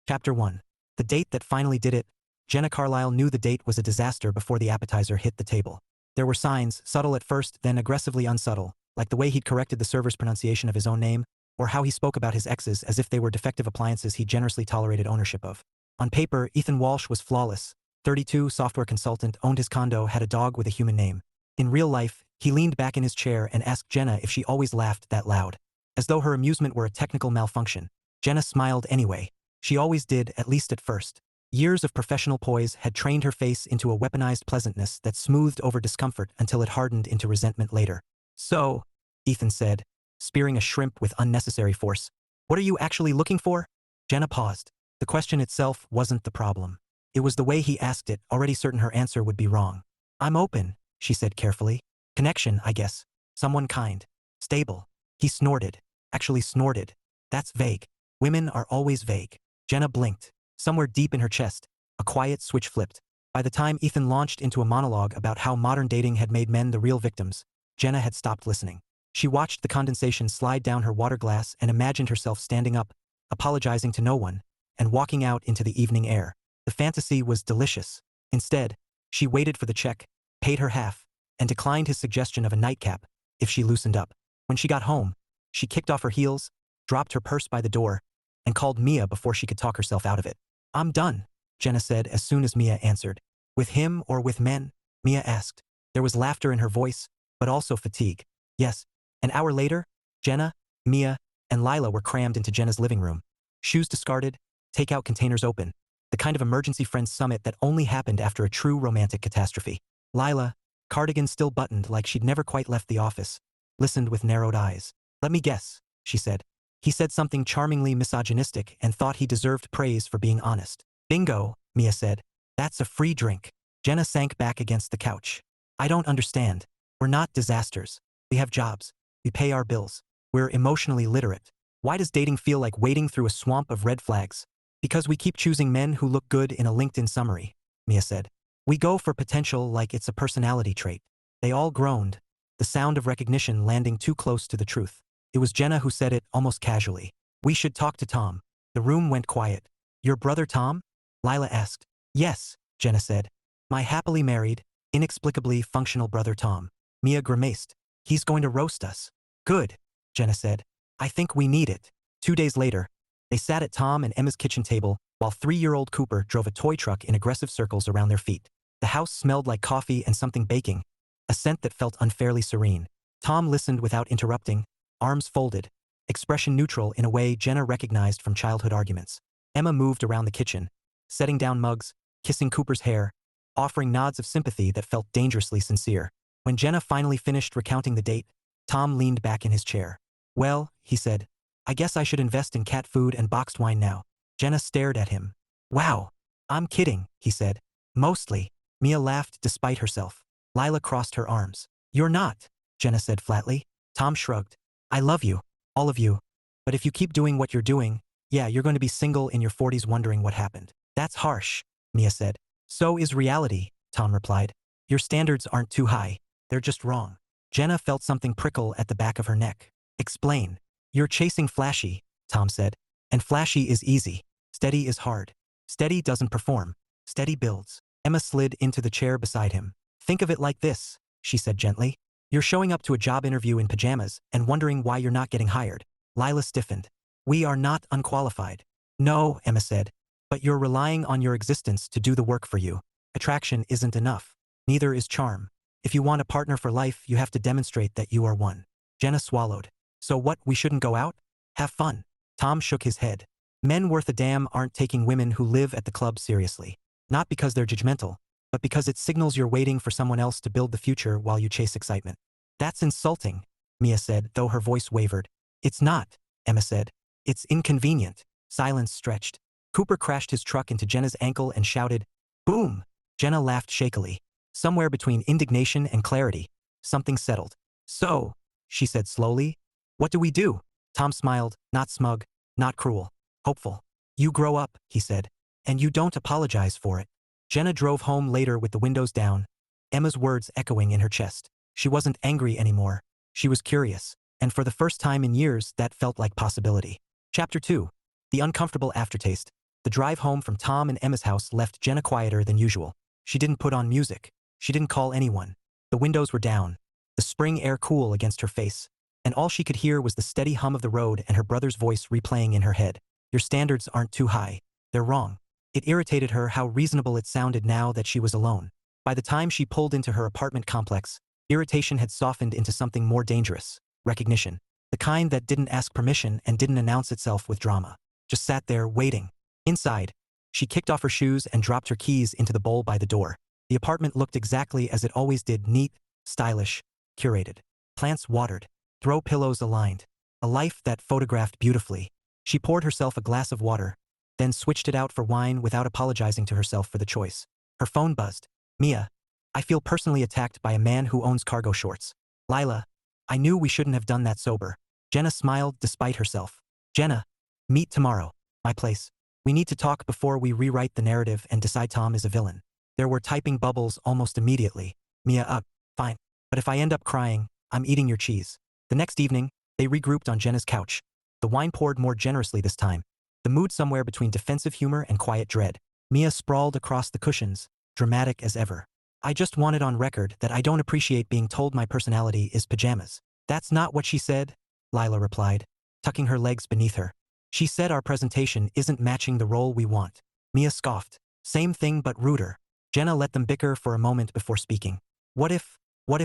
Chapter 1. The date that finally did it. Jenna Carlisle knew the date was a disaster before the appetizer hit the table. There were signs, subtle at first, then aggressively unsubtle, like the way he'd corrected the server's pronunciation of his own name, or how he spoke about his exes as if they were defective appliances he generously tolerated ownership of. On paper, Ethan Walsh was flawless. 32, software consultant, owned his condo, had a dog with a human name. In real life, he leaned back in his chair and asked Jenna if she always laughed that loud. As though her amusement were a technical malfunction. Jenna smiled anyway. She always did, at least at first. Years of professional poise had trained her face into a weaponized pleasantness that smoothed over discomfort until it hardened into resentment later. "So," Ethan said, spearing a shrimp with unnecessary force, "what are you actually looking for?" Jenna paused. The question itself wasn't the problem. It was the way he asked it, already certain her answer would be wrong. "I'm open," she said carefully. "Connection, I guess. Someone kind. Stable." He snorted. Actually snorted. "That's vague. Women are always vague." Jenna blinked. Somewhere deep in her chest, a quiet switch flipped. By the time Ethan launched into a monologue about how modern dating had made men the real victims, Jenna had stopped listening. She watched the condensation slide down her water glass and imagined herself standing up, apologizing to no one, and walking out into the evening air. The fantasy was delicious. Instead, she waited for the check, paid her half, and declined his suggestion of a nightcap if she loosened up. When she got home, she kicked off her heels, dropped her purse by the door, and called Mia before she could talk herself out of it. "I'm done," Jenna said as soon as Mia answered. "With him or with men?" Mia asked. There was laughter in her voice, but also fatigue. "Yes." An hour later, Jenna, Mia, and Lila were crammed into Jenna's living room. Shoes discarded, takeout containers open. The kind of emergency friends summit that only happened after a true romantic catastrophe. Lila, cardigan still buttoned like she'd never quite left the office, listened with narrowed eyes. "Let me guess," she said. He said something charmingly misogynistic and thought he deserved praise for being honest. "Bingo," Mia said. "That's a free drink." Jenna sank back against the couch. "I don't understand. We're not disasters. We have jobs. We pay our bills. We're emotionally literate. Why does dating feel like wading through a swamp of red flags?" "Because we keep choosing men who look good in a LinkedIn summary," Mia said. "We go for potential like it's a personality trait." They all groaned, the sound of recognition landing too close to the truth. It was Jenna who said it, almost casually. "We should talk to Tom." The room went quiet. "Your brother Tom?" Lila asked. "Yes," Jenna said. "My happily married, inexplicably functional brother Tom." Mia grimaced. "He's going to roast us." "Good," Jenna said. "I think we need it." 2 days later, they sat at Tom and Emma's kitchen table while 3-year-old Cooper drove a toy truck in aggressive circles around their feet. The house smelled like coffee and something baking, a scent that felt unfairly serene. Tom listened without interrupting, arms folded, expression neutral in a way Jenna recognized from childhood arguments. Emma moved around the kitchen, setting down mugs, kissing Cooper's hair, offering nods of sympathy that felt dangerously sincere. When Jenna finally finished recounting the date, Tom leaned back in his chair. "Well," he said, "I guess I should invest in cat food and boxed wine now." Jenna stared at him. "Wow. I'm kidding," he said. "Mostly." Mia laughed despite herself. Lila crossed her arms. "You're not," Jenna said flatly. Tom shrugged. "I love you, all of you. But if you keep doing what you're doing, yeah, you're going to be single in your 40s wondering what happened." "That's harsh," Mia said. "So is reality," Tom replied. "Your standards aren't too high. They're just wrong." Jenna felt something prickle at the back of her neck. "Explain." "You're chasing flashy," Tom said. "And flashy is easy. Steady is hard. Steady doesn't perform. Steady builds." Emma slid into the chair beside him. "Think of it like this," she said gently. "You're showing up to a job interview in pajamas and wondering why you're not getting hired." Lila stiffened. "We are not unqualified." "No," Emma said. "But you're relying on your existence to do the work for you. Attraction isn't enough. Neither is charm. If you want a partner for life, you have to demonstrate that you are one." Jenna swallowed. "So what, we shouldn't go out? Have fun?" Tom shook his head. "Men worth a damn aren't taking women who live at the club seriously. Not because they're judgmental, but because it signals you're waiting for someone else to build the future while you chase excitement." "That's insulting," Mia said, though her voice wavered. "It's not," Emma said. "It's inconvenient." Silence stretched. Cooper crashed his truck into Jenna's ankle and shouted, "Boom!" Jenna laughed shakily. Somewhere between indignation and clarity, something settled. "So," she said slowly, "what do we do?" Tom smiled, not smug, not cruel, hopeful. "You grow up," he said, "and you don't apologize for it." Jenna drove home later with the windows down, Emma's words echoing in her chest. She wasn't angry anymore. She was curious, and for the first time in years that felt like possibility. Chapter 2. The uncomfortable aftertaste. The drive home from Tom and Emma's house left Jenna quieter than usual. She didn't put on music. She didn't call anyone. The windows were down, the spring air cool against her face, and all she could hear was the steady hum of the road and her brother's voice replaying in her head. Your standards aren't too high. They're wrong. It irritated her how reasonable it sounded now that she was alone. By the time she pulled into her apartment complex, irritation had softened into something more dangerous: recognition. The kind that didn't ask permission and didn't announce itself with drama. Just sat there, waiting. Inside, she kicked off her shoes and dropped her keys into the bowl by the door. The apartment looked exactly as it always did: neat, stylish, curated. Plants watered, throw pillows aligned. A life that photographed beautifully. She poured herself a glass of water, then switched it out for wine without apologizing to herself for the choice. Her phone buzzed. Mia, I feel personally attacked by a man who owns cargo shorts. Lila, I knew we shouldn't have done that sober. Jenna smiled despite herself. Jenna, meet tomorrow. My place. We need to talk before we rewrite the narrative and decide Tom is a villain. There were typing bubbles almost immediately. Mia, fine. But if I end up crying, I'm eating your cheese. The next evening, they regrouped on Jenna's couch. The wine poured more generously this time. The mood somewhere between defensive humor and quiet dread. Mia sprawled across the cushions, dramatic as ever. I just wanted on record that I don't appreciate being told my personality is pajamas. That's not what she said, Lila replied, tucking her legs beneath her. She said our presentation isn't matching the role we want. Mia scoffed. Same thing but ruder. Jenna let them bicker for a moment before speaking. What if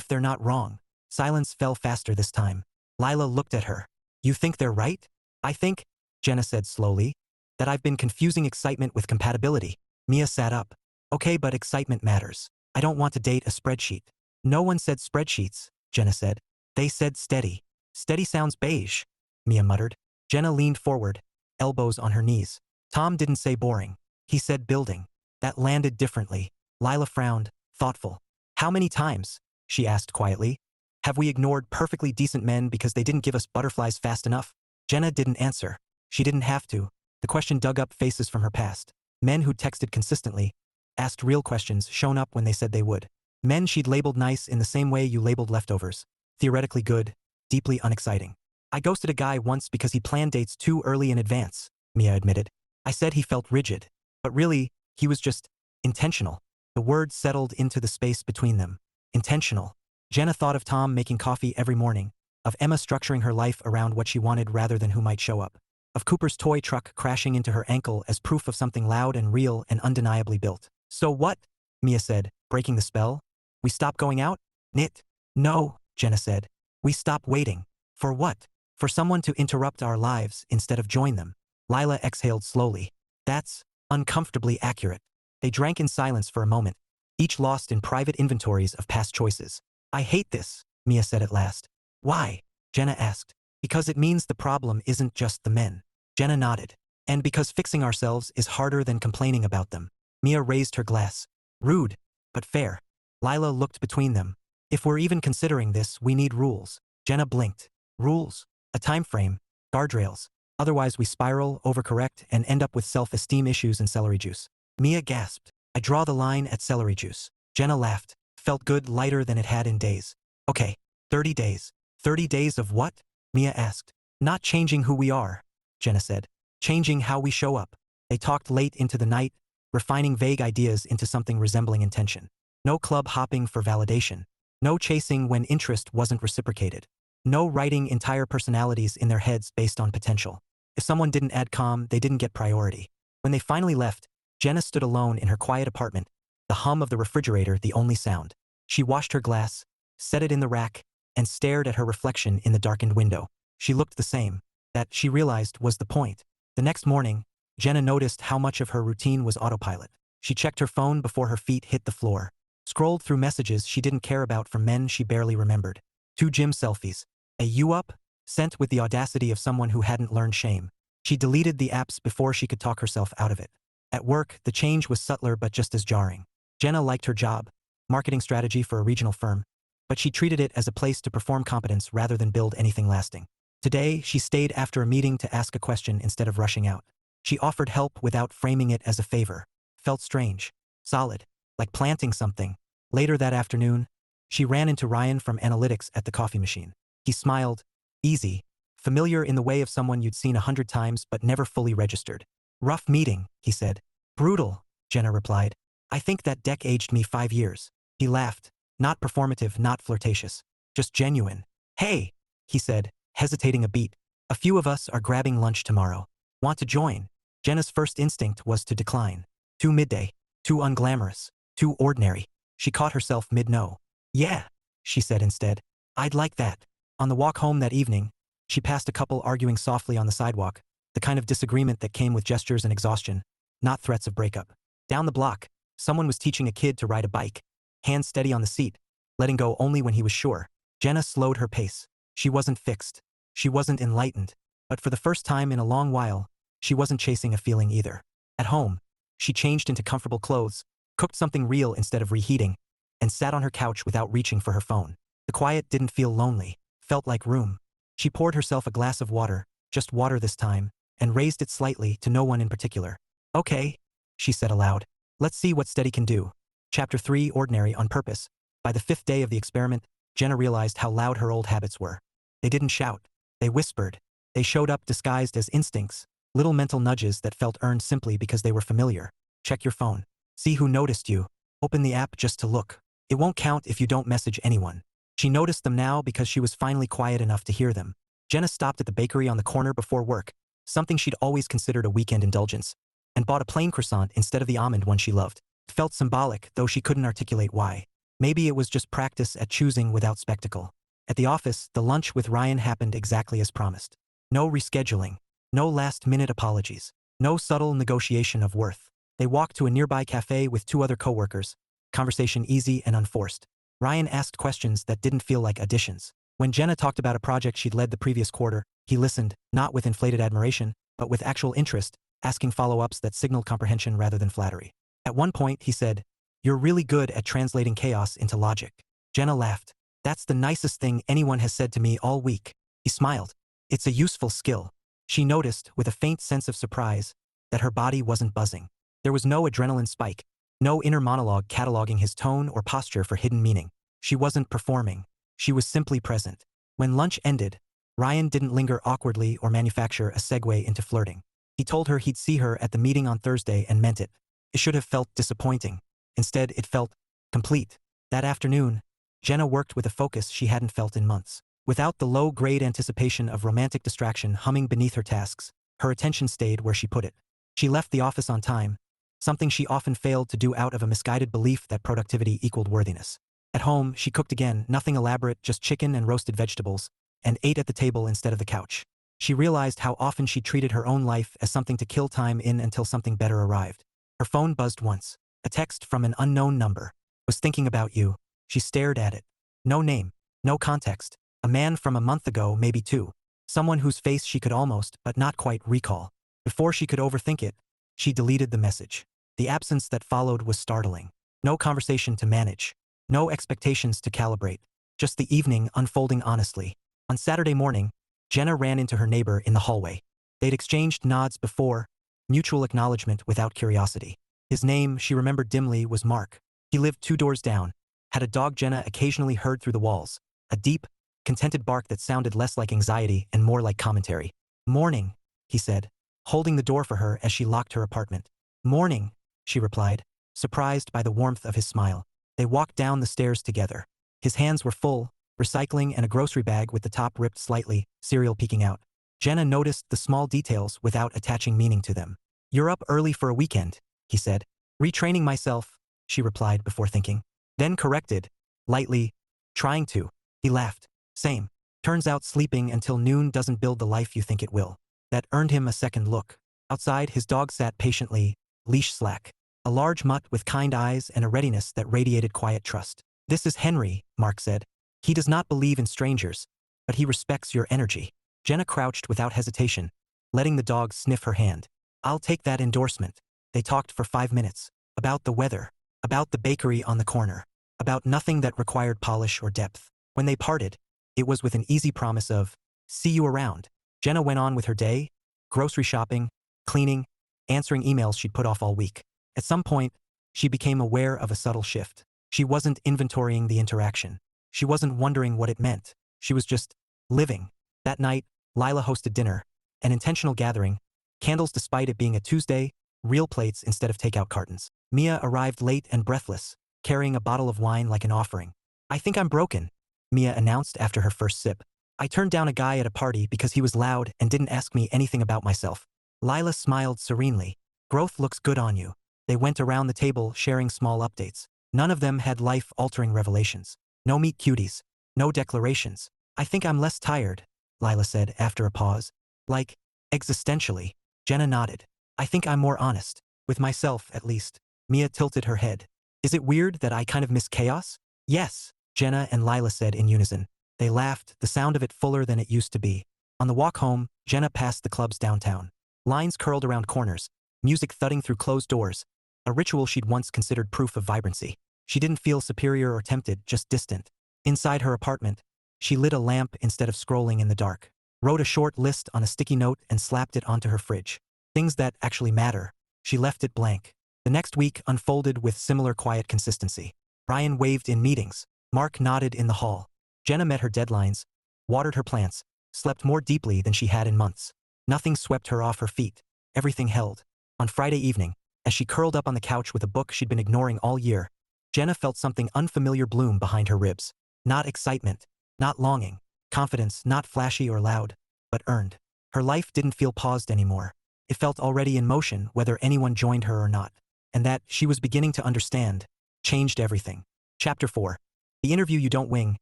they're not wrong? Silence fell faster this time. Lila looked at her. You think they're right? I think, Jenna said slowly, that I've been confusing excitement with compatibility. Mia sat up. Okay, but excitement matters. I don't want to date a spreadsheet. No one said spreadsheets, Jenna said. They said steady. Steady sounds beige, Mia muttered. Jenna leaned forward, elbows on her knees. Tom didn't say boring. He said building. That landed differently. Lila frowned, thoughtful. How many times, she asked quietly, have we ignored perfectly decent men because they didn't give us butterflies fast enough? Jenna didn't answer. She didn't have to. The question dug up faces from her past. Men who texted consistently, asked real questions, shown up when they said they would. Men she'd labeled nice in the same way you labeled leftovers. Theoretically good, deeply unexciting. I ghosted a guy once because he planned dates too early in advance, Mia admitted. I said he felt rigid. But really, he was just intentional. The word settled into the space between them. Intentional. Jenna thought of Tom making coffee every morning, of Emma structuring her life around what she wanted rather than who might show up, of Cooper's toy truck crashing into her ankle as proof of something loud and real and undeniably built. So what? Mia said, breaking the spell. We stop going out? Knit. No, Jenna said. We stop waiting. For what? For someone to interrupt our lives instead of join them. Lila exhaled slowly. That's uncomfortably accurate. They drank in silence for a moment, each lost in private inventories of past choices. I hate this, Mia said at last. Why? Jenna asked. Because it means the problem isn't just the men. Jenna nodded. And because fixing ourselves is harder than complaining about them. Mia raised her glass. Rude, but fair. Lila looked between them. If we're even considering this, we need rules. Jenna blinked. Rules? A time frame? Guardrails? Otherwise we spiral, overcorrect, and end up with self-esteem issues and celery juice. Mia gasped. I draw the line at celery juice. Jenna laughed. Felt good, lighter than it had in days. Okay, 30 days. 30 days of what? Mia asked. Not changing who we are, Jenna said. Changing how we show up. They talked late into the night, refining vague ideas into something resembling intention. No club hopping for validation. No chasing when interest wasn't reciprocated. No writing entire personalities in their heads based on potential. If someone didn't add calm, they didn't get priority. When they finally left, Jenna stood alone in her quiet apartment, the hum of the refrigerator the only sound. She washed her glass, set it in the rack, and stared at her reflection in the darkened window. She looked the same. That, she realized, was the point. The next morning, Jenna noticed how much of her routine was autopilot. She checked her phone before her feet hit the floor. Scrolled through messages she didn't care about from men she barely remembered. 2 gym selfies. A you up? Sent with the audacity of someone who hadn't learned shame. She deleted the apps before she could talk herself out of it. At work, the change was subtler but just as jarring. Jenna liked her job, marketing strategy for a regional firm, but she treated it as a place to perform competence rather than build anything lasting. Today, she stayed after a meeting to ask a question instead of rushing out. She offered help without framing it as a favor. Felt strange. Solid. Like planting something. Later that afternoon, she ran into Ryan from analytics at the coffee machine. He smiled. Easy. Familiar in the way of someone you'd seen 100 times but never fully registered. Rough meeting, he said. Brutal, Jenna replied. I think that deck aged me 5 years. He laughed. Not performative, not flirtatious. Just genuine. Hey, he said, hesitating a beat. A few of us are grabbing lunch tomorrow. Want to join? Jenna's first instinct was to decline. Too midday. Too unglamorous. Too ordinary. She caught herself mid-no. Yeah, she said instead. I'd like that. On the walk home that evening, she passed a couple arguing softly on the sidewalk, the kind of disagreement that came with gestures and exhaustion, not threats of breakup. Down the block, someone was teaching a kid to ride a bike, hands steady on the seat, letting go only when he was sure. Jenna slowed her pace. She wasn't fixed. She wasn't enlightened. But for the first time in a long while, she wasn't chasing a feeling either. At home, she changed into comfortable clothes, cooked something real instead of reheating, and sat on her couch without reaching for her phone. The quiet didn't feel lonely, felt like room. She poured herself a glass of water, just water this time, and raised it slightly to no one in particular. Okay, she said aloud. Let's see what steady can do. Chapter 3, Ordinary on Purpose. By the 5th day of the experiment, Jenna realized how loud her old habits were. They didn't shout. They whispered. They showed up disguised as instincts, little mental nudges that felt earned simply because they were familiar. Check your phone. See who noticed you. Open the app just to look. It won't count if you don't message anyone. She noticed them now because she was finally quiet enough to hear them. Jenna stopped at the bakery on the corner before work, something she'd always considered a weekend indulgence, and bought a plain croissant instead of the almond one she loved. It felt symbolic, though she couldn't articulate why. Maybe it was just practice at choosing without spectacle. At the office, the lunch with Ryan happened exactly as promised. No rescheduling. No last-minute apologies. No subtle negotiation of worth. They walked to a nearby cafe with 2 other coworkers. Conversation easy and unforced. Ryan asked questions that didn't feel like additions. When Jenna talked about a project she'd led the previous quarter, he listened, not with inflated admiration, but with actual interest, asking follow-ups that signaled comprehension rather than flattery. At one point, he said, "You're really good at translating chaos into logic." Jenna laughed. "That's the nicest thing anyone has said to me all week." He smiled. "It's a useful skill." She noticed, with a faint sense of surprise, that her body wasn't buzzing. There was no adrenaline spike, no inner monologue cataloging his tone or posture for hidden meaning. She wasn't performing. She was simply present. When lunch ended, Ryan didn't linger awkwardly or manufacture a segue into flirting. He told her he'd see her at the meeting on Thursday and meant it. It should have felt disappointing. Instead, it felt complete. That afternoon, Jenna worked with a focus she hadn't felt in months. Without the low-grade anticipation of romantic distraction humming beneath her tasks, her attention stayed where she put it. She left the office on time, something she often failed to do out of a misguided belief that productivity equaled worthiness. At home, she cooked again, nothing elaborate, just chicken and roasted vegetables, and ate at the table instead of the couch. She realized how often she treated her own life as something to kill time in until something better arrived. Her phone buzzed once. A text from an unknown number. "Was thinking about you." She stared at it. No name. No context. A man from a month ago, maybe 2. Someone whose face she could almost, but not quite, recall. Before she could overthink it, she deleted the message. The absence that followed was startling. No conversation to manage. No expectations to calibrate. Just the evening unfolding honestly. On Saturday morning, Jenna ran into her neighbor in the hallway. They'd exchanged nods before, mutual acknowledgement without curiosity. His name, she remembered dimly, was Mark. He lived 2 doors down, had a dog Jenna occasionally heard through the walls, a deep, contented bark that sounded less like anxiety and more like commentary. "Morning," he said, holding the door for her as she locked her apartment. "Morning," she replied, surprised by the warmth of his smile. They walked down the stairs together. His hands were full, recycling and a grocery bag with the top ripped slightly, cereal peeking out. Jenna noticed the small details without attaching meaning to them. "You're up early for a weekend," he said. "Retraining myself," she replied before thinking. Then corrected, lightly, "Trying to." He laughed. "Same. Turns out sleeping until noon doesn't build the life you think it will." That earned him a second look. Outside, his dog sat patiently, leash slack. A large mutt with kind eyes and a readiness that radiated quiet trust. "This is Henry," Mark said. "He does not believe in strangers, but he respects your energy." Jenna crouched without hesitation, letting the dog sniff her hand. "I'll take that endorsement." They talked for 5 minutes. About the weather. About the bakery on the corner. About nothing that required polish or depth. When they parted, it was with an easy promise of, "See you around." Jenna went on with her day, grocery shopping, cleaning, answering emails she'd put off all week. At some point, she became aware of a subtle shift. She wasn't inventorying the interaction. She wasn't wondering what it meant. She was just living. That night, Lila hosted dinner, an intentional gathering, Candles despite it being a Tuesday, real plates instead of takeout cartons. Mia arrived late and breathless, carrying a bottle of wine like an offering. "I think I'm broken," Mia announced after her first sip. "I turned down a guy at a party because he was loud and didn't ask me anything about myself." Lila smiled serenely. "Growth looks good on you." They went around the table sharing small updates. None of them had life-altering revelations. No meet cuties. No declarations. "I think I'm less tired," Lila said after a pause. "Like, existentially." Jenna nodded. "I think I'm more honest. With myself, at least." Mia tilted her head. "Is it weird that I kind of miss chaos?" "Yes," Jenna and Lila said in unison. They laughed, the sound of it fuller than it used to be. On the walk home, Jenna passed the clubs downtown. Lines curled around corners, music thudding through closed doors, a ritual she'd once considered proof of vibrancy. She didn't feel superior or tempted, just distant. Inside her apartment, she lit a lamp instead of scrolling in the dark, wrote a short list on a sticky note and slapped it onto her fridge. Things that actually matter. She left it blank. The next week unfolded with similar quiet consistency. Ryan waved in meetings. Mark nodded in the hall. Jenna met her deadlines, watered her plants, slept more deeply than she had in months. Nothing swept her off her feet. Everything held. On Friday evening, as she curled up on the couch with a book she'd been ignoring all year, Jenna felt something unfamiliar bloom behind her ribs. Not excitement, not longing, confidence not flashy or loud, but earned. Her life didn't feel paused anymore. It felt already in motion whether anyone joined her or not. And that, she was beginning to understand, changed everything. Chapter 4. The interview you don't wing.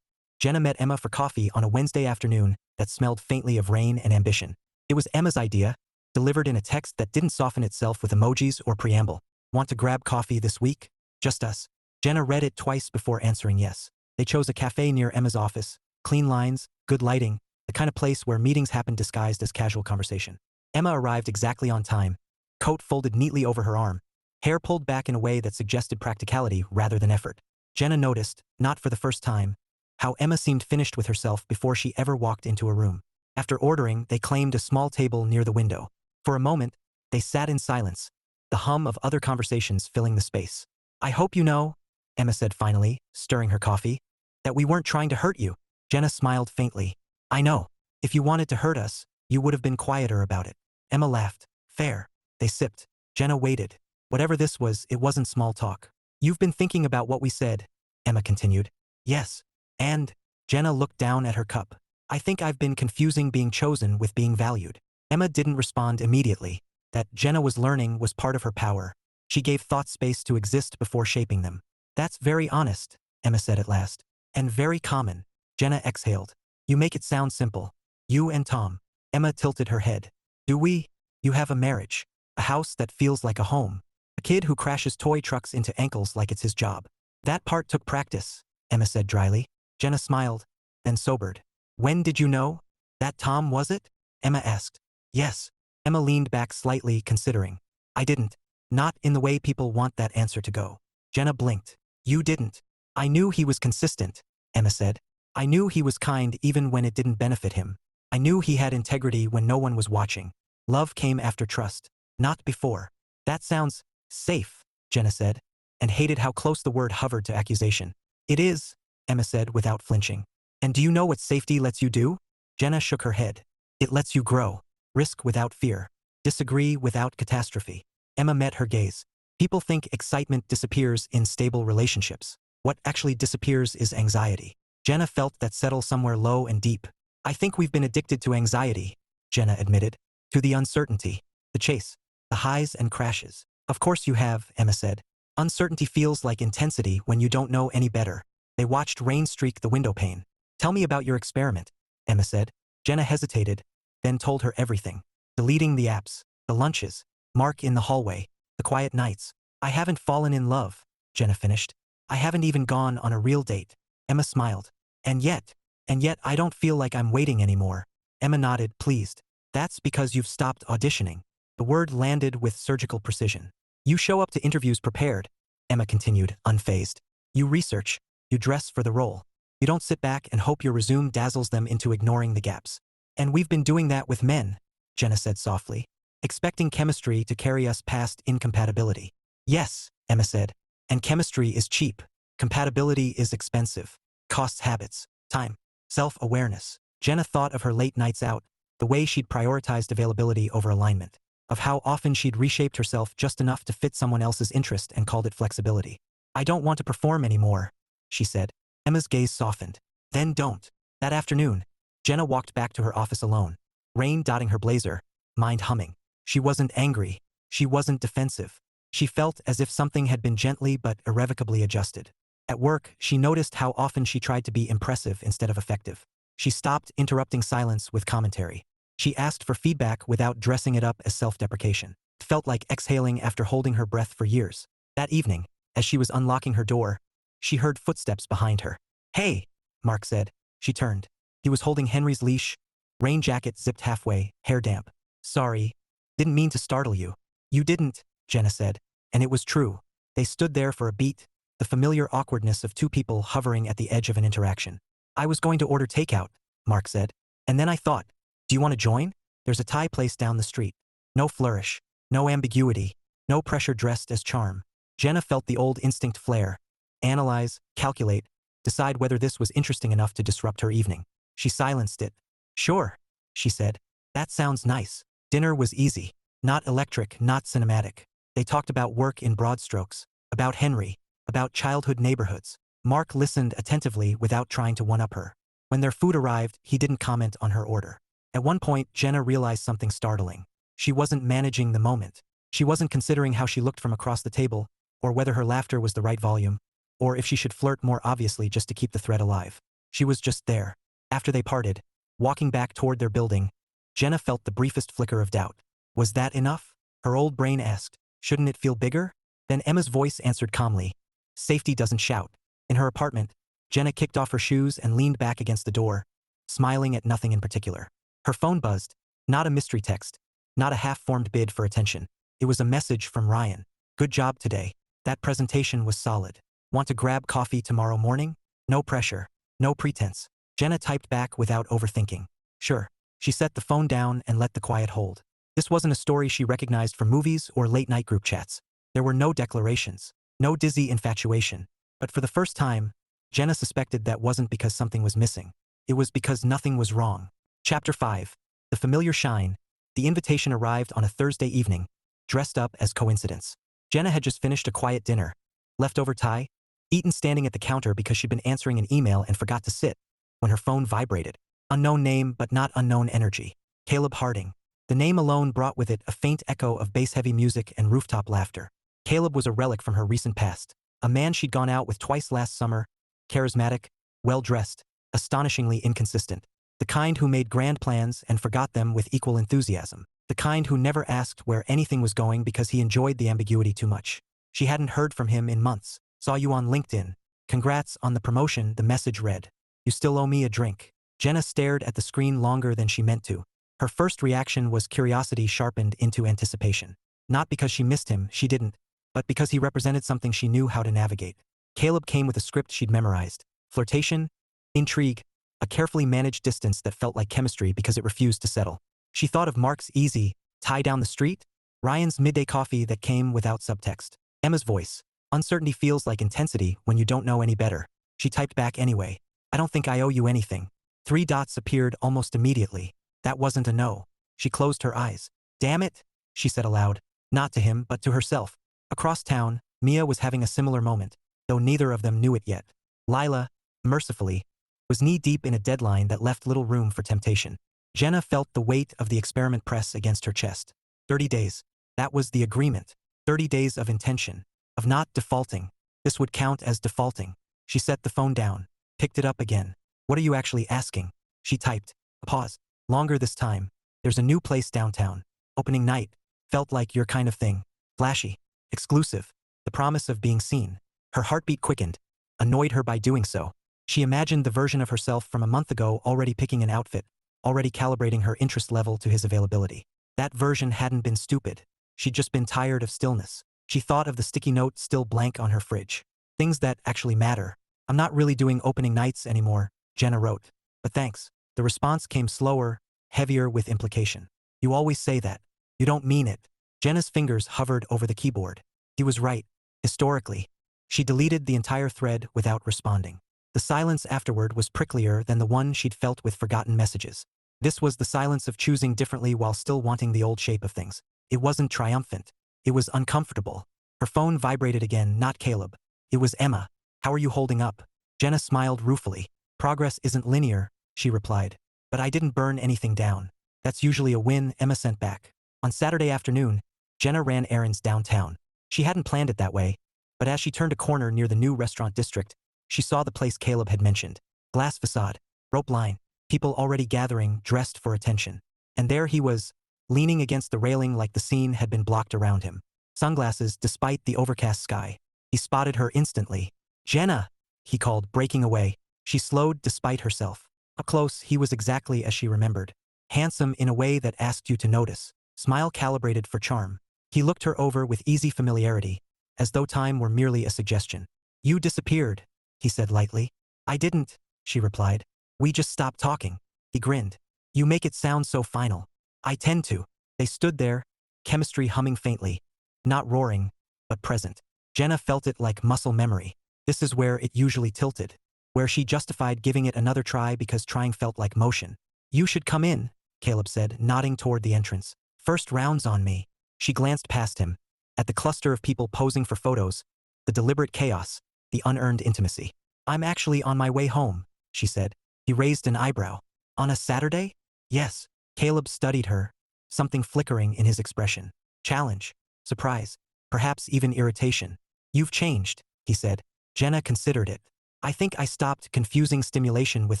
Jenna met Emma for coffee on a Wednesday afternoon that smelled faintly of rain and ambition. It was Emma's idea, delivered in a text that didn't soften itself with emojis or preamble. "Want to grab coffee this week? Just us." Jenna read it twice before answering yes. They chose a cafe near Emma's office. Clean lines, good lighting, the kind of place where meetings happen disguised as casual conversation. Emma arrived exactly on time, coat folded neatly over her arm, hair pulled back in a way that suggested practicality rather than effort. Jenna noticed, not for the first time, how Emma seemed finished with herself before she ever walked into a room. After ordering, they claimed a small table near the window. For a moment, they sat in silence, the hum of other conversations filling the space. "I hope you know," Emma said finally, stirring her coffee, "that we weren't trying to hurt you." Jenna smiled faintly. "I know. If you wanted to hurt us, you would have been quieter about it." Emma laughed. "Fair." They sipped. Jenna waited. Whatever this was, it wasn't small talk. "You've been thinking about what we said," Emma continued. "Yes. And," Jenna looked down at her cup, "I think I've been confusing being chosen with being valued." Emma didn't respond immediately. That, Jenna was learning, was part of her power. She gave thoughts space to exist before shaping them. "That's very honest," Emma said at last. "And very common." Jenna exhaled. "You make it sound simple. You and Tom." Emma tilted her head. "Do we? You have a marriage. A house that feels like a home. A kid who crashes toy trucks into ankles like it's his job." "That part took practice," Emma said dryly. Jenna smiled, then sobered. "When did you know? That Tom was it?" Emma asked. "Yes." Emma leaned back slightly, considering. "I didn't. Not in the way people want that answer to go." Jenna blinked. "You didn't." "I knew he was consistent," Emma said. "I knew he was kind even when it didn't benefit him. I knew he had integrity when no one was watching. Love came after trust, not before." "That sounds safe," Jenna said, and hated how close the word hovered to accusation. "It is," Emma said without flinching. "And do you know what safety lets you do?" Jenna shook her head. "It lets you grow. Risk without fear. Disagree without catastrophe." Emma met her gaze. "People think excitement disappears in stable relationships. What actually disappears is anxiety." Jenna felt that settle somewhere low and deep. "I think we've been addicted to anxiety," Jenna admitted. "To the uncertainty, the chase, the highs and crashes." "Of course you have," Emma said. "Uncertainty feels like intensity when you don't know any better." They watched rain streak the window pane. "Tell me about your experiment," Emma said. Jenna hesitated, then told her everything. Deleting the apps, the lunches, Mark in the hallway, the quiet nights. "I haven't fallen in love," Jenna finished. "I haven't even gone on a real date." Emma smiled. And yet I don't feel like I'm waiting anymore." Emma nodded, pleased. "That's because you've stopped auditioning." The word landed with surgical precision. "You show up to interviews prepared," Emma continued, unfazed. "You research. You dress for the role. You don't sit back and hope your resume dazzles them into ignoring the gaps." "And we've been doing that with men," Jenna said softly, "expecting chemistry to carry us past incompatibility." "Yes," Emma said, "and chemistry is cheap. Compatibility is expensive. Costs habits, time, self-awareness." Jenna thought of her late nights out, the way she'd prioritized availability over alignment. of how often she'd reshaped herself just enough to fit someone else's interest and called it flexibility. "I don't want to perform anymore," she said. Emma's gaze softened. "Then don't." That afternoon, Jenna walked back to her office alone, rain dotting her blazer, mind humming. She wasn't angry. She wasn't defensive. She felt as if something had been gently but irrevocably adjusted. At work, she noticed how often she tried to be impressive instead of effective. She stopped interrupting silence with commentary. She asked for feedback without dressing it up as self-deprecation. It felt like exhaling after holding her breath for years. That evening, as she was unlocking her door, she heard footsteps behind her. "Hey," Mark said. She turned. He was holding Henry's leash, rain jacket zipped halfway, hair damp. "Sorry. Didn't mean to startle you." "You didn't," Jenna said. And it was true. They stood there for a beat, the familiar awkwardness of two people hovering at the edge of an interaction. "I was going to order takeout," Mark said. "And then I thought, do you want to join? There's a Thai place down the street." No flourish, no ambiguity, no pressure dressed as charm. Jenna felt the old instinct flare. Analyze, calculate, decide whether this was interesting enough to disrupt her evening. She silenced it. "Sure," she said. "That sounds nice." Dinner was easy. Not electric, not cinematic. They talked about work in broad strokes, about Henry, about childhood neighborhoods. Mark listened attentively without trying to one-up her. When their food arrived, he didn't comment on her order. At one point, Jenna realized something startling. She wasn't managing the moment. She wasn't considering how she looked from across the table, or whether her laughter was the right volume, or if she should flirt more obviously just to keep the thread alive. She was just there. After they parted, walking back toward their building, Jenna felt the briefest flicker of doubt. Was that enough? Her old brain asked. Shouldn't it feel bigger? Then Emma's voice answered calmly. Safety doesn't shout. In her apartment, Jenna kicked off her shoes and leaned back against the door, smiling at nothing in particular. Her phone buzzed. Not a mystery text. Not a half-formed bid for attention. It was a message from Ryan. "Good job today. That presentation was solid. Want to grab coffee tomorrow morning? No pressure. No pretense." Jenna typed back without overthinking. "Sure." She set the phone down and let the quiet hold. This wasn't a story she recognized from movies or late-night group chats. There were no declarations, no dizzy infatuation. But for the first time, Jenna suspected that wasn't because something was missing. It was because nothing was wrong. Chapter 5. The familiar shine. The invitation arrived on a Thursday evening, dressed up as coincidence. Jenna had just finished a quiet dinner. Leftover Thai, eaten standing at the counter because she'd been answering an email and forgot to sit, when her phone vibrated. Unknown name, but not unknown energy. Caleb Harding. The name alone brought with it a faint echo of bass-heavy music and rooftop laughter. Caleb was a relic from her recent past. A man she'd gone out with twice last summer, charismatic, well-dressed, astonishingly inconsistent. The kind who made grand plans and forgot them with equal enthusiasm. The kind who never asked where anything was going because he enjoyed the ambiguity too much. She hadn't heard from him in months. "Saw you on LinkedIn. Congrats on the promotion," the message read. "You still owe me a drink." Jenna stared at the screen longer than she meant to. Her first reaction was curiosity sharpened into anticipation. Not because she missed him, she didn't, but because he represented something she knew how to navigate. Caleb came with a script she'd memorized. Flirtation, intrigue, a carefully managed distance that felt like chemistry because it refused to settle. She thought of Mark's easy, tie down the street, Ryan's midday coffee that came without subtext. Emma's voice. Uncertainty feels like intensity when you don't know any better. She typed back anyway. "I don't think I owe you anything." 3 dots appeared almost immediately. That wasn't a no. She closed her eyes. "Damn it," she said aloud. Not to him, but to herself. Across town, Mia was having a similar moment, though neither of them knew it yet. Lila, mercifully, was knee-deep in a deadline that left little room for temptation. Jenna felt the weight of the experiment press against her chest. 30 days. That was the agreement. 30 days of intention. Of not defaulting. This would count as defaulting. She set the phone down. Picked it up again. "What are you actually asking?" She typed. A pause. "Longer this time. There's a new place downtown. Opening night. Felt like your kind of thing. Flashy. Exclusive. The promise of being seen." Her heartbeat quickened. Annoyed her by doing so. She imagined the version of herself from a month ago already picking an outfit, already calibrating her interest level to his availability. That version hadn't been stupid. She'd just been tired of stillness. She thought of the sticky note still blank on her fridge. "Things that actually matter. I'm not really doing opening nights anymore," Jenna wrote. "But thanks." The response came slower, heavier with implication. "You always say that. You don't mean it." Jenna's fingers hovered over the keyboard. He was right. Historically. She deleted the entire thread without responding. The silence afterward was pricklier than the one she'd felt with forgotten messages. This was the silence of choosing differently while still wanting the old shape of things. It wasn't triumphant. It was uncomfortable. Her phone vibrated again, not Caleb. It was Emma. How are you holding up? Jenna smiled ruefully. Progress isn't linear, she replied. But I didn't burn anything down. That's usually a win, Emma sent back. On Saturday afternoon, Jenna ran errands downtown. She hadn't planned it that way, but as she turned a corner near the new restaurant district, she saw the place Caleb had mentioned. Glass facade, rope line, people already gathering, dressed for attention. And there he was, leaning against the railing like the scene had been blocked around him. Sunglasses despite the overcast sky. He spotted her instantly. Jenna, he called, breaking away. She slowed despite herself. Up close, he was exactly as she remembered. Handsome in a way that asked you to notice. Smile calibrated for charm. He looked her over with easy familiarity, as though time were merely a suggestion. You disappeared, he said lightly. I didn't, she replied. We just stopped talking. He grinned. You make it sound so final. I tend to. They stood there, chemistry humming faintly. Not roaring, but present. Jenna felt it like muscle memory. This is where it usually tilted, where she justified giving it another try because trying felt like motion. You should come in, Caleb said, nodding toward the entrance. First round's on me. She glanced past him, at the cluster of people posing for photos, the deliberate chaos, the unearned intimacy. I'm actually on my way home, she said. He raised an eyebrow. On a Saturday? Yes. Caleb studied her, something flickering in his expression. Challenge, surprise, perhaps even irritation. You've changed, he said. Jenna considered it. I think I stopped confusing stimulation with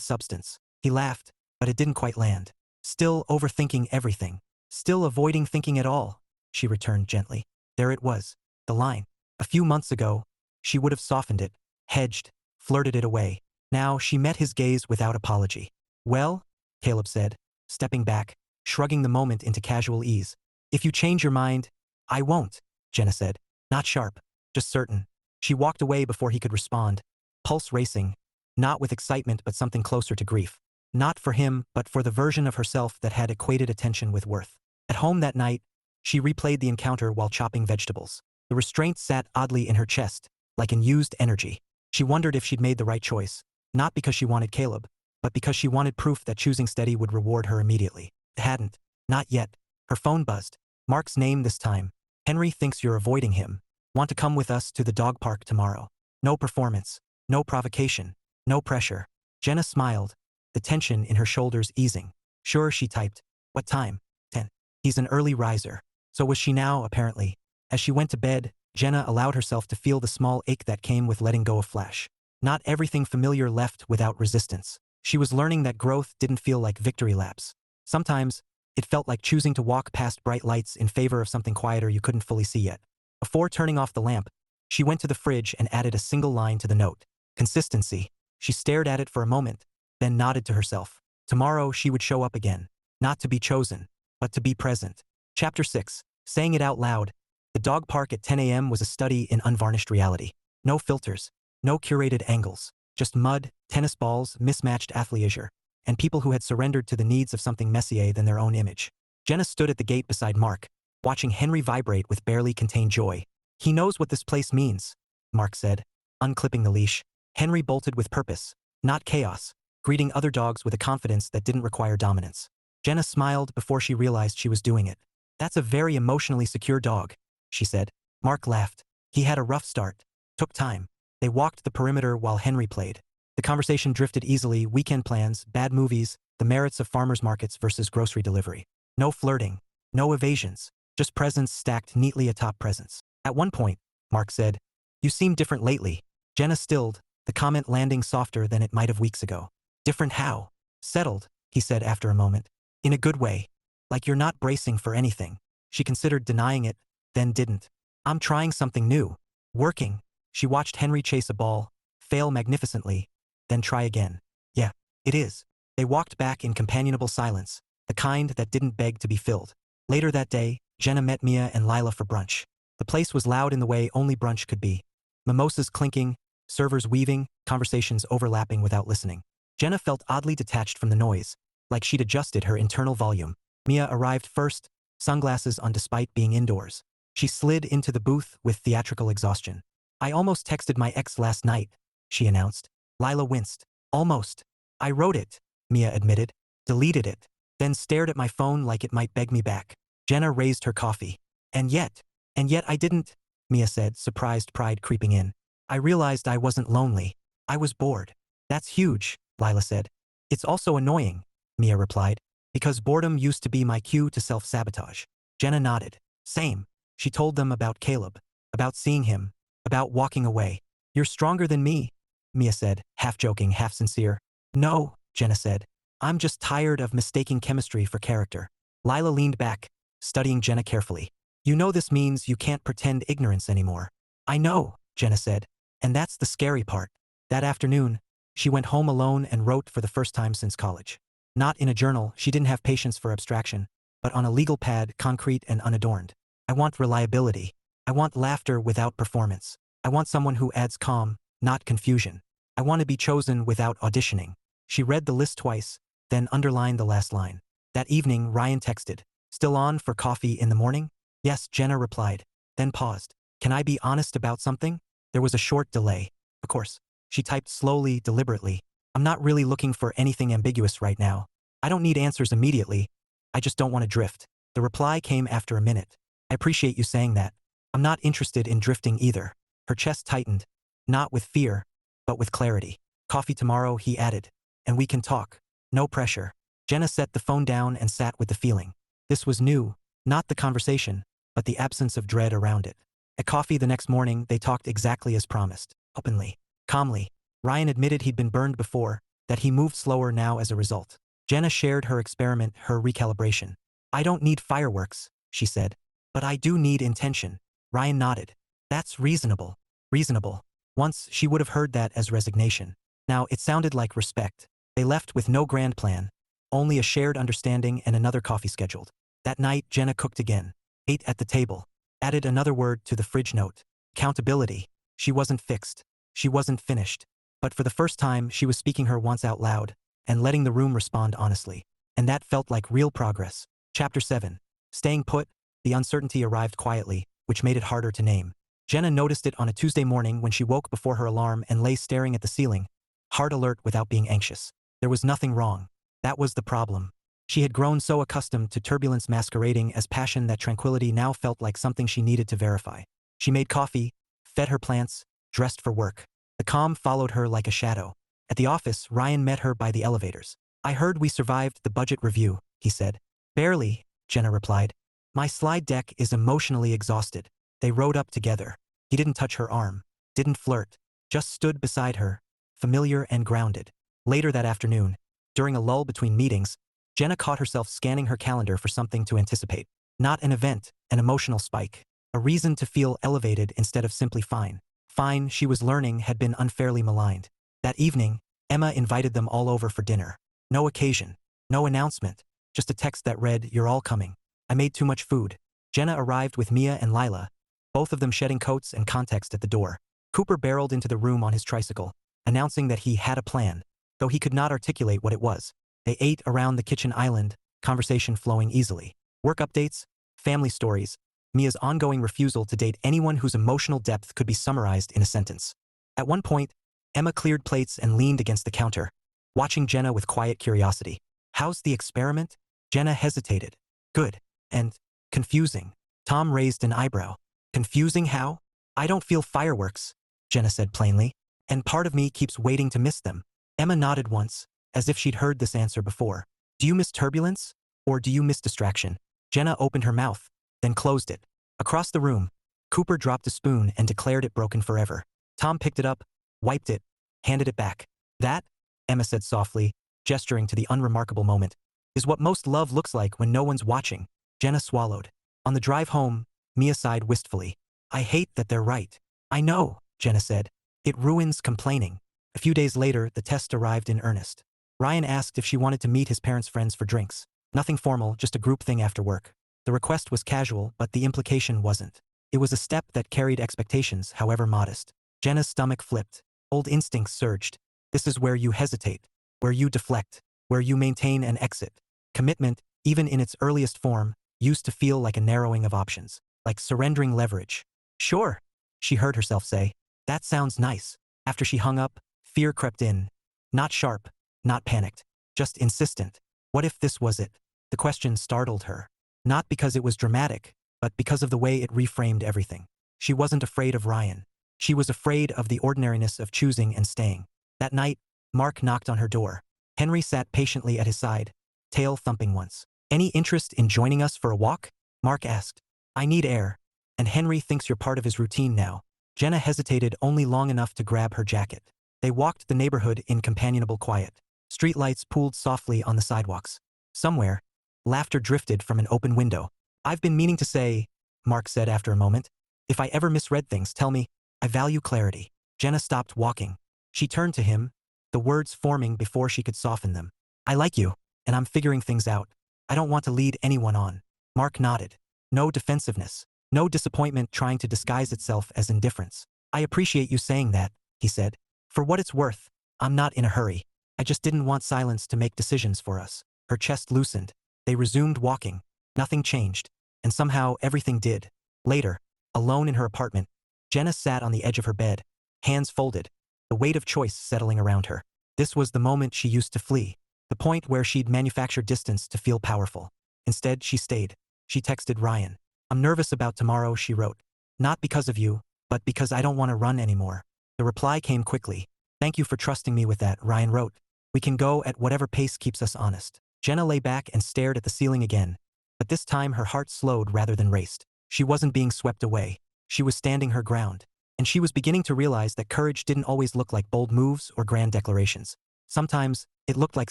substance. He laughed, but it didn't quite land. Still overthinking everything. Still avoiding thinking at all, she returned gently. There it was, the line. A few months ago, she would have softened it, hedged, flirted it away. Now she met his gaze without apology. Well, Caleb said, stepping back, shrugging the moment into casual ease. If you change your mind, I won't, Jenna said. Not sharp, just certain. She walked away before he could respond, pulse racing, not with excitement but something closer to grief. Not for him, but for the version of herself that had equated attention with worth. At home that night, she replayed the encounter while chopping vegetables. The restraint sat oddly in her chest, like in used energy. She wondered if she'd made the right choice, not because she wanted Caleb, but because she wanted proof that choosing steady would reward her immediately. It hadn't. Not yet. Her phone buzzed. Mark's name this time. Henry thinks you're avoiding him. Want to come with us to the dog park tomorrow? No performance. No provocation. No pressure. Jenna smiled, the tension in her shoulders easing. Sure, she typed. What time? 10. He's an early riser. So was she now, apparently. As she went to bed, Jenna allowed herself to feel the small ache that came with letting go of Flash. Not everything familiar left without resistance. She was learning that growth didn't feel like victory laps. Sometimes, it felt like choosing to walk past bright lights in favor of something quieter you couldn't fully see yet. Before turning off the lamp, she went to the fridge and added a single line to the note. Consistency. She stared at it for a moment, then nodded to herself. Tomorrow she would show up again. Not to be chosen, but to be present. Chapter 6. Saying it out loud. The dog park at 10 a.m. was a study in unvarnished reality. No filters. No curated angles. Just mud, tennis balls, mismatched athleisure, and people who had surrendered to the needs of something messier than their own image. Jenna stood at the gate beside Mark, watching Henry vibrate with barely contained joy. He knows what this place means, Mark said, unclipping the leash. Henry bolted with purpose, not chaos, greeting other dogs with a confidence that didn't require dominance. Jenna smiled before she realized she was doing it. That's a very emotionally secure dog, she said. Mark laughed. He had a rough start. Took time. They walked the perimeter while Henry played. The conversation drifted easily, weekend plans, bad movies, the merits of farmers markets versus grocery delivery. No flirting. No evasions. Just presents stacked neatly atop presents. At one point, Mark said, You seem different lately. Jenna stilled, the comment landing softer than it might have weeks ago. Different how? Settled, he said after a moment. In a good way. Like you're not bracing for anything. She considered denying it, then didn't. I'm trying something new. Working. She watched Henry chase a ball, fail magnificently, then try again. Yeah, it is. They walked back in companionable silence, the kind that didn't beg to be filled. Later that day, Jenna met Mia and Lila for brunch. The place was loud in the way only brunch could be. Mimosas clinking, servers weaving, conversations overlapping without listening. Jenna felt oddly detached from the noise, like she'd adjusted her internal volume. Mia arrived first, sunglasses on despite being indoors. She slid into the booth with theatrical exhaustion. I almost texted my ex last night, she announced. Lila winced. Almost. I wrote it, Mia admitted, deleted it, then stared at my phone like it might beg me back. Jenna raised her coffee. And yet I didn't, Mia said, surprised pride creeping in. I realized I wasn't lonely. I was bored. That's huge, Lila said. It's also annoying, Mia replied, because boredom used to be my cue to self-sabotage. Jenna nodded. Same. She told them about Caleb, about seeing him, about walking away. You're stronger than me, Mia said, half joking, half sincere. No, Jenna said. I'm just tired of mistaking chemistry for character. Lila leaned back, studying Jenna carefully. You know this means you can't pretend ignorance anymore. I know, Jenna said. And that's the scary part. That afternoon, she went home alone and wrote for the first time since college. Not in a journal, she didn't have patience for abstraction, but on a legal pad, concrete and unadorned. I want reliability. I want laughter without performance. I want someone who adds calm, not confusion. I want to be chosen without auditioning. She read the list twice, then underlined the last line. That evening, Ryan texted. Still on for coffee in the morning? Yes, Jenna replied, then paused. Can I be honest about something? There was a short delay. Of course. She typed slowly, deliberately. I'm not really looking for anything ambiguous right now. I don't need answers immediately. I just don't want to drift. The reply came after a minute. I appreciate you saying that. I'm not interested in drifting either. Her chest tightened. Not with fear, but with clarity. Coffee tomorrow, he added. And we can talk. No pressure. Jenna set the phone down and sat with the feeling. This was new, not the conversation, but the absence of dread around it. At coffee the next morning, they talked exactly as promised, openly, calmly. Ryan admitted he'd been burned before, that he moved slower now as a result. Jenna shared her experiment, her recalibration. I don't need fireworks, she said. But I do need intention. Ryan nodded. That's reasonable. Reasonable. Once, she would have heard that as resignation. Now, it sounded like respect. They left with no grand plan, only a shared understanding and another coffee scheduled. That night, Jenna cooked again, ate at the table, added another word to the fridge note. Accountability. She wasn't fixed. She wasn't finished. But for the first time, she was speaking her wants out loud and letting the room respond honestly. And that felt like real progress. Chapter 7. Staying put, the uncertainty arrived quietly, which made it harder to name. Jenna noticed it on a Tuesday morning when she woke before her alarm and lay staring at the ceiling, heart alert without being anxious. There was nothing wrong. That was the problem. She had grown so accustomed to turbulence masquerading as passion that tranquility now felt like something she needed to verify. She made coffee, fed her plants, dressed for work. The calm followed her like a shadow. At the office, Ryan met her by the elevators. I heard we survived the budget review, he said. Barely, Jenna replied. My slide deck is emotionally exhausted. They rode up together. He didn't touch her arm, didn't flirt, just stood beside her, familiar and grounded. Later that afternoon, during a lull between meetings, Jenna caught herself scanning her calendar for something to anticipate. Not an event, an emotional spike. A reason to feel elevated instead of simply fine. Fine, she was learning, had been unfairly maligned. That evening, Emma invited them all over for dinner. No occasion, no announcement, just a text that read, "You're all coming. I made too much food." Jenna arrived with Mia and Lila, both of them shedding coats and context at the door. Cooper barreled into the room on his tricycle, announcing that he had a plan, though he could not articulate what it was. They ate around the kitchen island, conversation flowing easily. Work updates, family stories, Mia's ongoing refusal to date anyone whose emotional depth could be summarized in a sentence. At one point, Emma cleared plates and leaned against the counter, watching Jenna with quiet curiosity. How's the experiment? Jenna hesitated. Good. And confusing. Tom raised an eyebrow. Confusing how? I don't feel fireworks, Jenna said plainly, and part of me keeps waiting to miss them. Emma nodded once, as if she'd heard this answer before. Do you miss turbulence? Or do you miss distraction? Jenna opened her mouth, then closed it. Across the room, Cooper dropped a spoon and declared it broken forever. Tom picked it up, wiped it, handed it back. That, Emma said softly, gesturing to the unremarkable moment, is what most love looks like when no one's watching. Jenna swallowed. On the drive home, Mia sighed wistfully. I hate that they're right. I know, Jenna said. It ruins complaining. A few days later, the test arrived in earnest. Ryan asked if she wanted to meet his parents' friends for drinks. Nothing formal, just a group thing after work. The request was casual, but the implication wasn't. It was a step that carried expectations, however modest. Jenna's stomach flipped. Old instincts surged. This is where you hesitate, where you deflect, where you maintain an exit. Commitment, even in its earliest form, used to feel like a narrowing of options, like surrendering leverage. Sure, she heard herself say. That sounds nice. After she hung up, fear crept in. Not sharp, not panicked, just insistent. What if this was it? The question startled her. Not because it was dramatic, but because of the way it reframed everything. She wasn't afraid of Ryan. She was afraid of the ordinariness of choosing and staying. That night, Mark knocked on her door. Henry sat patiently at his side, tail thumping once. "Any interest in joining us for a walk?" Mark asked. "I need air. And Henry thinks you're part of his routine now." Jenna hesitated only long enough to grab her jacket. They walked the neighborhood in companionable quiet. Streetlights pooled softly on the sidewalks. Somewhere, laughter drifted from an open window. "I've been meaning to say," Mark said after a moment, "if I ever misread things, tell me. I value clarity." Jenna stopped walking. She turned to him, the words forming before she could soften them. "I like you, and I'm figuring things out. I don't want to lead anyone on." Mark nodded. No defensiveness. No disappointment trying to disguise itself as indifference. "I appreciate you saying that," he said. "For what it's worth, I'm not in a hurry. I just didn't want silence to make decisions for us." Her chest loosened. They resumed walking. Nothing changed. And somehow everything did. Later, alone in her apartment, Jenna sat on the edge of her bed, hands folded, the weight of choice settling around her. This was the moment she used to flee. The point where she'd manufacture distance to feel powerful. Instead, she stayed. She texted Ryan. "I'm nervous about tomorrow," she wrote. "Not because of you, but because I don't want to run anymore." The reply came quickly. "Thank you for trusting me with that," Ryan wrote. "We can go at whatever pace keeps us honest." Jenna lay back and stared at the ceiling again. But this time her heart slowed rather than raced. She wasn't being swept away. She was standing her ground. And she was beginning to realize that courage didn't always look like bold moves or grand declarations. Sometimes, it looked like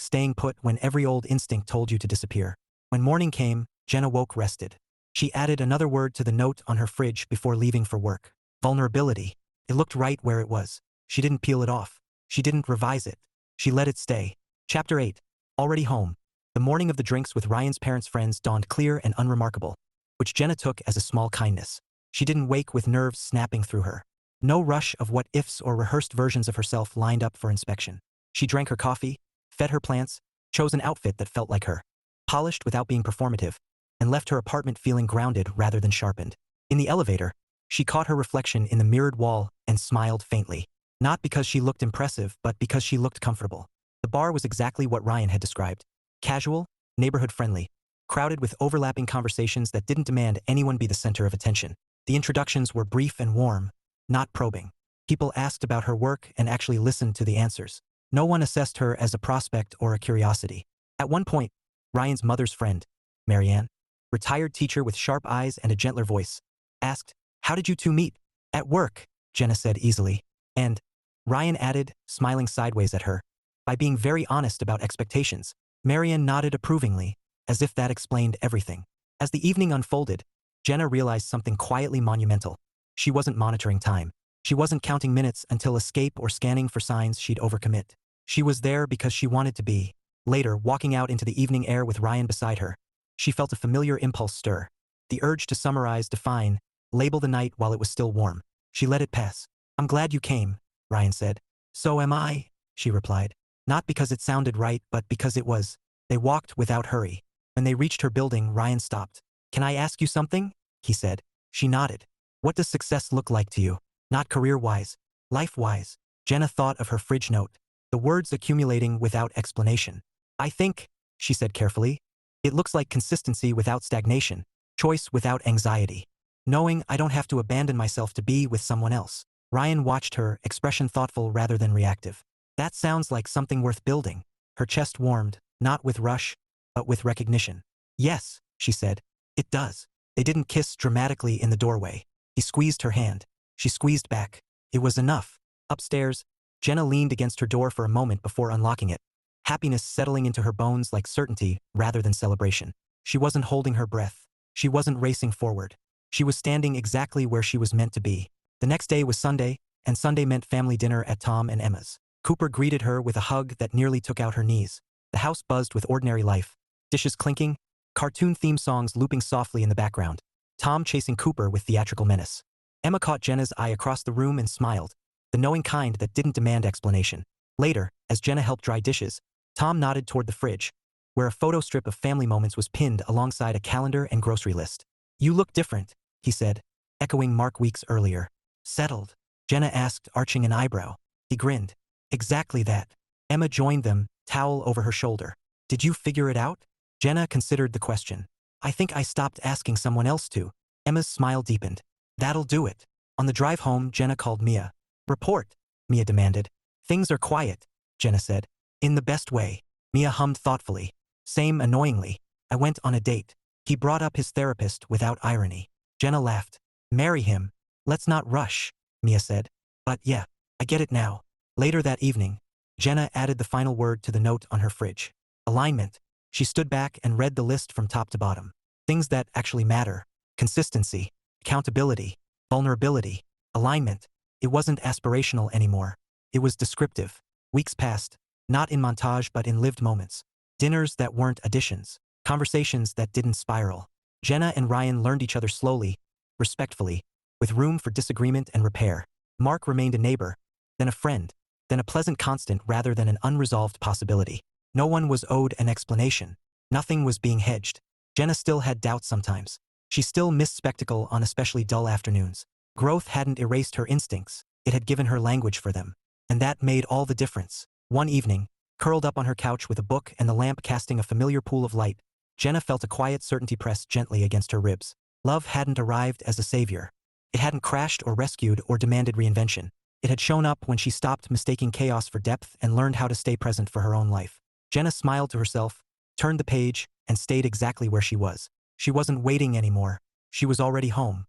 staying put when every old instinct told you to disappear. When morning came, Jenna woke rested. She added another word to the note on her fridge before leaving for work. Vulnerability. It looked right where it was. She didn't peel it off. She didn't revise it. She let it stay. Chapter 8. Already home. The morning of the drinks with Ryan's parents' friends dawned clear and unremarkable, which Jenna took as a small kindness. She didn't wake with nerves snapping through her. No rush of what-ifs or rehearsed versions of herself lined up for inspection. She drank her coffee, fed her plants, chose an outfit that felt like her, polished without being performative, and left her apartment feeling grounded rather than sharpened. In the elevator, she caught her reflection in the mirrored wall and smiled faintly. Not because she looked impressive, but because she looked comfortable. The bar was exactly what Ryan had described. Casual, neighborhood-friendly, crowded with overlapping conversations that didn't demand anyone be the center of attention. The introductions were brief and warm, not probing. People asked about her work and actually listened to the answers. No one assessed her as a prospect or a curiosity. At one point, Ryan's mother's friend, Marianne, retired teacher with sharp eyes and a gentler voice, asked, "How did you two meet?" "At work," Jenna said easily. "And," Ryan added, smiling sideways at her, "by being very honest about expectations." Marianne nodded approvingly, as if that explained everything. As the evening unfolded, Jenna realized something quietly monumental. She wasn't monitoring time. She wasn't counting minutes until escape or scanning for signs she'd overcommit. She was there because she wanted to be. Later, walking out into the evening air with Ryan beside her, she felt a familiar impulse stir. The urge to summarize, define, label the night while it was still warm. She let it pass. "I'm glad you came," Ryan said. "So am I," she replied. Not because it sounded right, but because it was. They walked without hurry. When they reached her building, Ryan stopped. "Can I ask you something?" he said. She nodded. "What does success look like to you? Not career-wise, life-wise." Jenna thought of her fridge note, the words accumulating without explanation. "I think," she said carefully, "it looks like consistency without stagnation, choice without anxiety. Knowing I don't have to abandon myself to be with someone else." Ryan watched her, expression thoughtful rather than reactive. "That sounds like something worth building." Her chest warmed, not with rush, but with recognition. "Yes," she said, "it does." They didn't kiss dramatically in the doorway. He squeezed her hand. She squeezed back. It was enough. Upstairs, Jenna leaned against her door for a moment before unlocking it, happiness settling into her bones like certainty rather than celebration. She wasn't holding her breath. She wasn't racing forward. She was standing exactly where she was meant to be. The next day was Sunday, and Sunday meant family dinner at Tom and Emma's. Cooper greeted her with a hug that nearly took out her knees. The house buzzed with ordinary life. Dishes clinking, cartoon theme songs looping softly in the background. Tom chasing Cooper with theatrical menace. Emma caught Jenna's eye across the room and smiled, the knowing kind that didn't demand explanation. Later, as Jenna helped dry dishes, Tom nodded toward the fridge, where a photo strip of family moments was pinned alongside a calendar and grocery list. "You look different," he said, echoing Mark weeks earlier. "Settled?" Jenna asked, arching an eyebrow. He grinned. "Exactly that." Emma joined them, towel over her shoulder. "Did you figure it out?" Jenna considered the question. I think I stopped asking someone else to. Emma's smile deepened. That'll do it. On the drive home, Jenna called Mia. Report, Mia demanded. Things are quiet, Jenna said. In the best way. Mia hummed thoughtfully. Same annoyingly. I went on a date. He brought up his therapist without irony. Jenna laughed. Marry him. Let's not rush, Mia said. But yeah, I get it now. Later that evening, Jenna added the final word to the note on her fridge. Alignment. She stood back and read the list from top to bottom. Things that actually matter. Consistency. Accountability. Vulnerability. Alignment. It wasn't aspirational anymore. It was descriptive. Weeks passed, not in montage but in lived moments. Dinners that weren't additions. Conversations that didn't spiral. Jenna and Ryan learned each other slowly, respectfully, with room for disagreement and repair. Mark remained a neighbor, then a friend, then a pleasant constant rather than an unresolved possibility. No one was owed an explanation. Nothing was being hedged. Jenna still had doubts sometimes. She still missed spectacle on especially dull afternoons. Growth hadn't erased her instincts. It had given her language for them. And that made all the difference. One evening, curled up on her couch with a book and the lamp casting a familiar pool of light, Jenna felt a quiet certainty press gently against her ribs. Love hadn't arrived as a savior. It hadn't crashed or rescued or demanded reinvention. It had shown up when she stopped mistaking chaos for depth and learned how to stay present for her own life. Jenna smiled to herself, turned the page, and stayed exactly where she was. She wasn't waiting anymore. She was already home.